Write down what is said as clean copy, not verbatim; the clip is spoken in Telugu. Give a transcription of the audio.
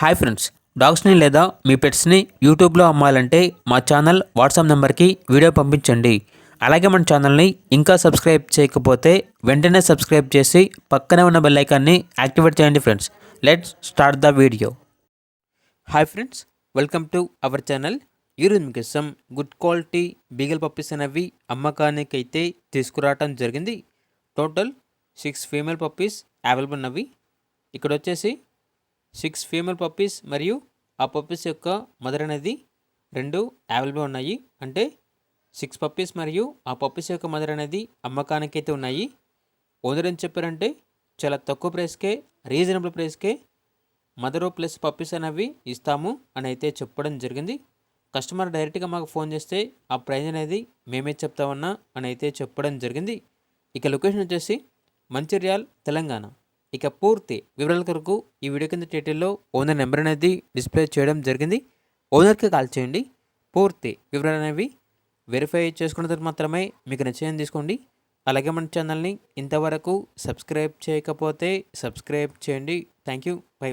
హాయ్ ఫ్రెండ్స్, డాగ్స్ని లేదా మీ పెట్స్ని యూట్యూబ్లో అమ్మాలంటే మా ఛానల్ వాట్సాప్ నెంబర్కి వీడియో పంపించండి. అలాగే మన ఛానల్ని ఇంకా సబ్స్క్రైబ్ చేయకపోతే వెంటనే సబ్స్క్రైబ్ చేసి పక్కనే ఉన్న బెల్ ఐకాన్ని యాక్టివేట్ చేయండి friends. Let's start the video. Hi friends, welcome to our channel. ఈరోజు మీకోసం గుడ్ క్వాలిటీ బీగల్ పప్పీస్ అనేవి అమ్మకానికి అయితే తీసుకురావటం జరిగింది. టోటల్ 6 ఫీమేల్ పప్పీస్ అవైలబుల్ ఉన్నవి. ఇక్కడ వచ్చేసి 6 ఫీమేల్ పప్పీస్ మరియు ఆ పప్పీస్ యొక్క మదర్ అనేది 2 అవైలబుల్ ఉన్నాయి. అంటే 6 పప్పీస్ మరియు ఆ పప్పీస్ యొక్క మదర్ అనేది అమ్మకానికి అయితే ఉన్నాయి. ఓనర్ ఏం చెప్పారంటే చాలా తక్కువ ప్రైస్కే, రీజనబుల్ ప్రైస్కే మదరు ప్లస్ పప్పీస్ అనేవి ఇస్తాము అని అయితే చెప్పడం జరిగింది. కస్టమర్ డైరెక్ట్గా మాకు ఫోన్ చేస్తే ఆ ప్రైజ్ అనేది మేమే చెప్తామన్నా అని అయితే చెప్పడం జరిగింది. ఇక లొకేషన్ వచ్చేసి మంచిర్యాల్, తెలంగాణ. ఇక పూర్తి వివరాల కొరకు ఈ వీడియో కింద టైటిల్లో ఓనర్ నెంబర్ అనేది డిస్ప్లే చేయడం జరిగింది. ఓనర్కి కాల్ చేయండి. పూర్తి వివరాలు అనేవి వెరిఫై చేసుకున్న తర్వాత మాత్రమే మీకు నిశ్చయం తీసుకోండి. అలాగే మన ఛానల్ని ఇంతవరకు సబ్స్క్రైబ్ చేయకపోతే సబ్స్క్రైబ్ చేయండి. Thank you. బై.